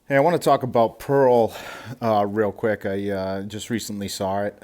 Hey, I want to talk about Pearl real quick. I just recently saw it.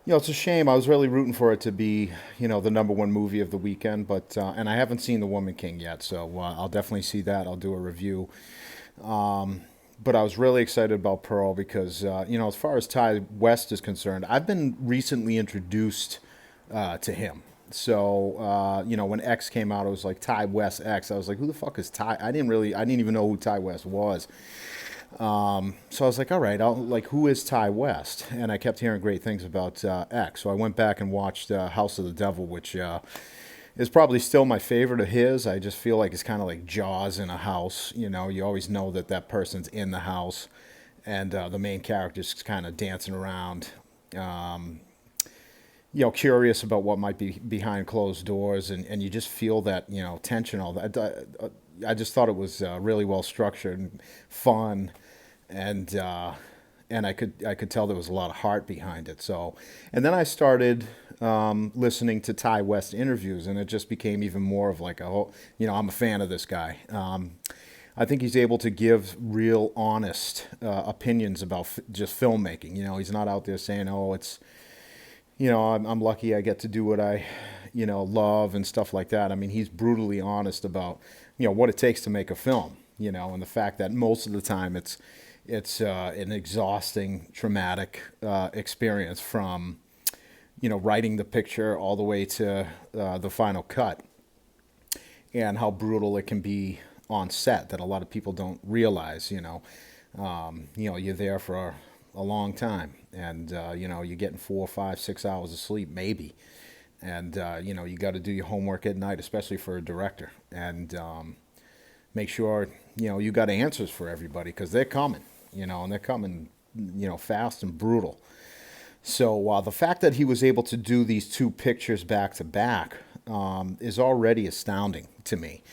It's a shame. I was really rooting for it to be, the number one movie of the weekend, but and I haven't seen The Woman King yet, so I'll definitely see that. I'll do a review. But I was really excited about Pearl because, as far as Ty West is concerned, I've been recently introduced to him. So, when X came out, it was like Ty West X. I was like, who the fuck is Ty? I didn't even know who Ty West was. So I was like, all right, who is Ty West? And I kept hearing great things about X. So I went back and watched House of the Devil, which is probably still my favorite of his. I just feel like it's kind of like Jaws in a house. You always know that that person's in the house, and the main character's kind of dancing around. Um, Curious about what might be behind closed doors, and you just feel that, tension, all that. I just thought it was really well structured and fun, and I could tell there was a lot of heart behind it. So, and then I started listening to Ty West interviews, and it just became even more of like I'm a fan of this guy. I think he's able to give real, honest opinions about just filmmaking. He's not out there saying, "Oh, I'm lucky I get to do what I, love and stuff like that." I mean, he's brutally honest about, what it takes to make a film, and the fact that most of the time it's an exhausting, traumatic experience from, writing the picture all the way to the final cut, and how brutal it can be on set that a lot of people don't realize. You're there for a long time, and you're getting 4, 5, 6 hours of sleep maybe, and you got to do your homework at night, especially for a director, and make sure you got answers for everybody because they're coming, and they're coming, fast and brutal. So the fact that he was able to do these two pictures back to back is already astounding to me.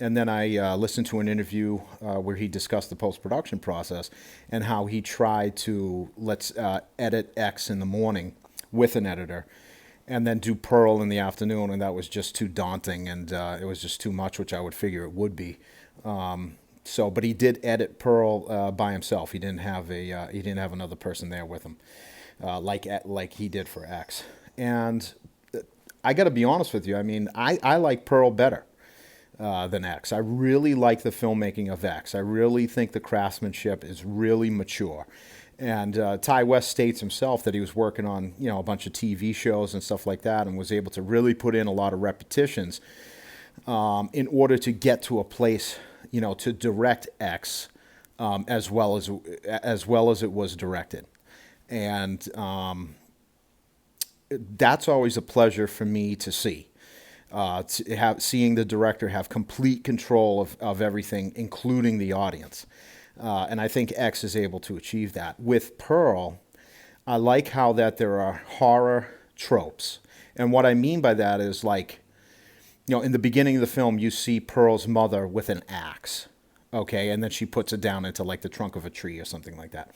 And then I listened to an interview where he discussed the post production process and how he tried to let's edit X in the morning with an editor and then do Pearl in the afternoon, and that was just too daunting, and it was just too much, which I would figure it would be. But he did edit Pearl by himself. He didn't have another person there with him, like he did for X. And I got to be honest with you. I mean, I like Pearl better than X. I really like the filmmaking of X. I really think the craftsmanship is really mature. And Ty West states himself that he was working on, a bunch of TV shows and stuff like that, and was able to really put in a lot of repetitions in order to get to a place, to direct X as well as it was directed. And that's always a pleasure for me to see. Seeing the director have complete control of everything, including the audience. And I think X is able to achieve that. With Pearl, I like how that there are horror tropes. And what I mean by that is like, in the beginning of the film, you see Pearl's mother with an axe. Okay, and then she puts it down into like the trunk of a tree or something like that.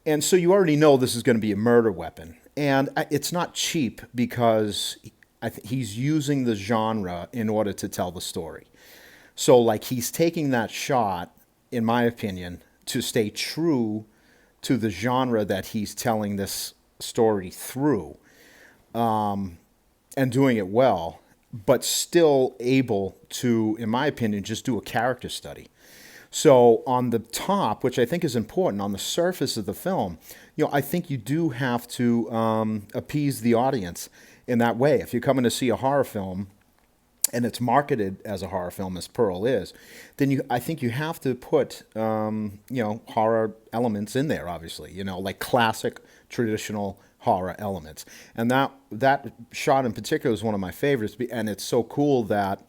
And so you already know this is going to be a murder weapon. And it's not cheap because he's using the genre in order to tell the story. So, like, he's taking that shot, in my opinion, to stay true to the genre that he's telling this story through, and doing it well, but still able to, in my opinion, just do a character study. So on the top, which I think is important, on the surface of the film, I think you do have to appease the audience in that way. If you're coming to see a horror film and it's marketed as a horror film, as Pearl is, then I think you have to put horror elements in there. Obviously, like classic traditional horror elements, and that shot in particular is one of my favorites. And it's so cool that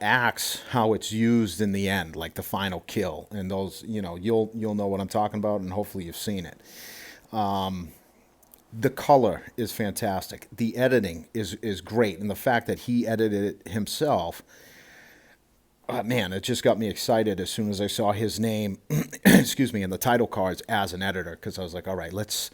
axe, how it's used in the end, like the final kill, and those, you'll know what I'm talking about, and hopefully you've seen it. The color is fantastic. The editing is great, and the fact that he edited it himself Man, it just got me excited as soon as I saw his name, excuse me, in the title cards as an editor, because I was like, all right, let's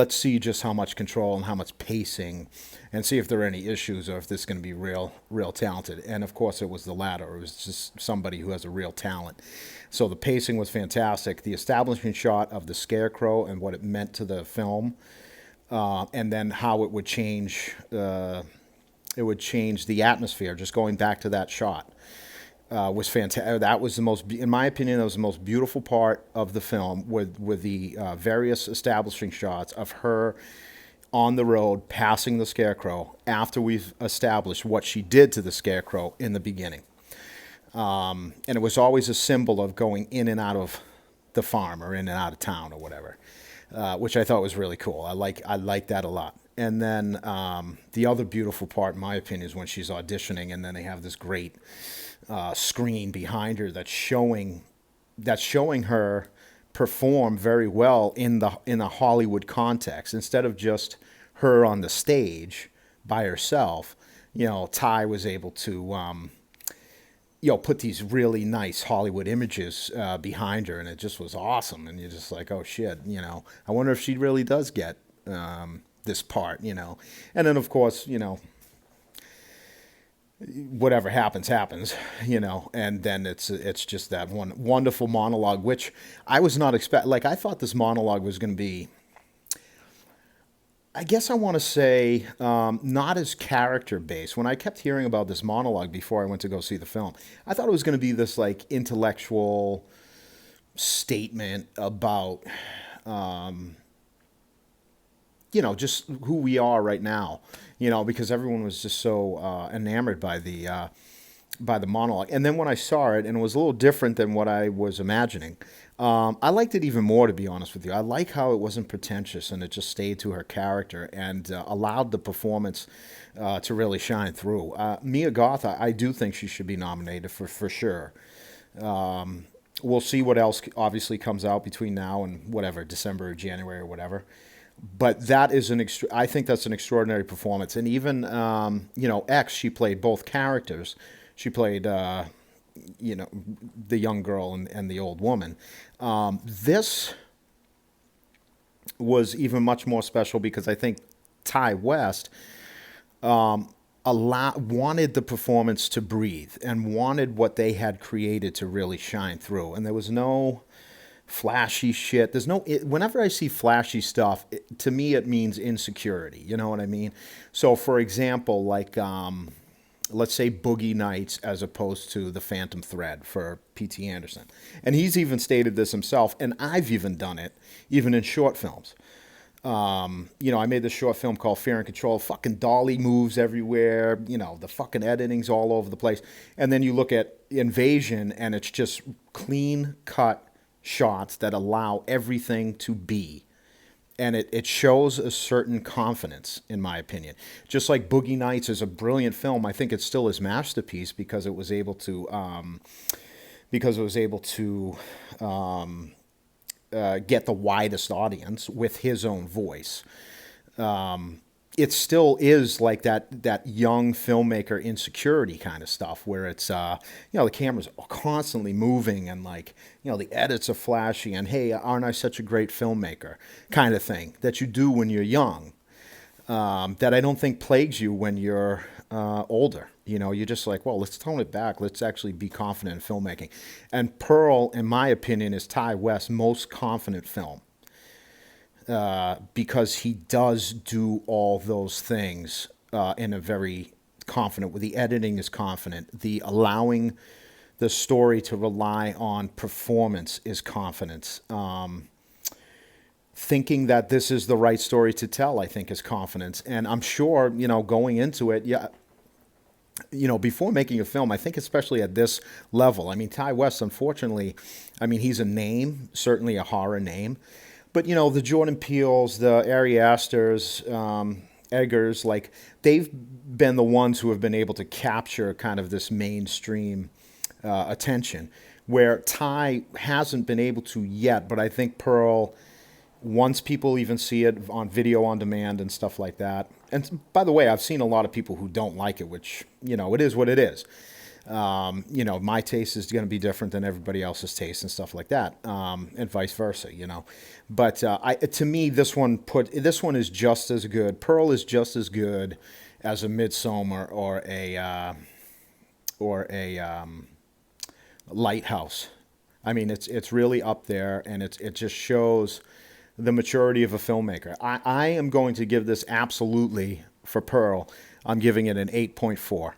see just how much control and how much pacing, and see if there are any issues or if this is going to be real talented. And of course, it was the latter. It was just somebody who has a real talent. So the pacing was fantastic. The establishment shot of the Scarecrow and what it meant to the film, and then how it would change. It would change the atmosphere. Just going back to that shot was fantastic. That was the most, in my opinion, that was the most beautiful part of the film, with the various establishing shots of her on the road passing the Scarecrow after we've established what she did to the Scarecrow in the beginning. And it was always a symbol of going in and out of the farm or in and out of town or whatever, which I thought was really cool. I like that a lot. And then the other beautiful part, in my opinion, is when she's auditioning, and then they have this great screen behind her that's showing her perform very well in a Hollywood context, instead of just her on the stage by herself. Ty was able to put these really nice Hollywood images behind her, and it just was awesome. And you're just like, oh shit, I wonder if she really does get this part. And then of course, whatever happens, and then it's just that one wonderful monologue, which I was not expect. Like, I thought this monologue was going to be, I guess I want to say, not as character based. When I kept hearing about this monologue before I went to go see the film, I thought it was going to be this like intellectual statement about, just who we are right now. Because everyone was just so enamored by the monologue. And then when I saw it, and it was a little different than what I was imagining, I liked it even more, to be honest with you. I like how it wasn't pretentious, and it just stayed to her character, and allowed the performance to really shine through. Mia Goth, I do think she should be nominated for sure. We'll see what else obviously comes out between now and whatever, December or January or whatever. But that is I think that's an extraordinary performance. And even X, she played both characters. She played the young girl and the old woman. This was even much more special because I think Ty West wanted the performance to breathe, and wanted what they had created to really shine through. And there was no flashy shit. Whenever I see flashy stuff, to me it means insecurity. You know what I mean? So, for example, like, let's say Boogie Nights as opposed to The Phantom Thread for P.T. Anderson. And he's even stated this himself, and I've even done it, even in short films. I made this short film called Fear and Control. Fucking dolly moves everywhere. The fucking editing's all over the place. And then you look at Invasion, and it's just clean cut shots that allow everything to be. And it shows a certain confidence, in my opinion. Just like Boogie Nights is a brilliant film, I think it's still his masterpiece because it was able to get the widest audience with his own voice. It still is like that young filmmaker insecurity kind of stuff, where it's the camera's constantly moving, and like, the edits are flashy, and hey, aren't I such a great filmmaker kind of thing that you do when you're young, that I don't think plagues you when you're older. You're just like, well, let's tone it back. Let's actually be confident in filmmaking. And Pearl, in my opinion, is Ty West's most confident film. Because he does do all those things in a very confident way. The editing is confident. The allowing the story to rely on performance is confidence. Thinking that this is the right story to tell, I think, is confidence. And I'm sure, going into it, yeah, before making a film, I think especially at this level, I mean, Ty West, unfortunately, he's a name, certainly a horror name. But, the Jordan Peels, the Ari Asters, Eggers, like, they've been the ones who have been able to capture kind of this mainstream attention, where Ty hasn't been able to yet. But I think Pearl, once people even see it on video on demand and stuff like that. And by the way, I've seen a lot of people who don't like it, which, it is what it is. You know, my taste is going to be different than everybody else's taste and stuff like that, and vice versa. You know, but to me, this one is just as good. Pearl is just as good as a Midsummer or a Lighthouse. I mean, it's really up there, and it just shows the maturity of a filmmaker. I am going to give this absolutely for Pearl. I'm giving it an 8.4.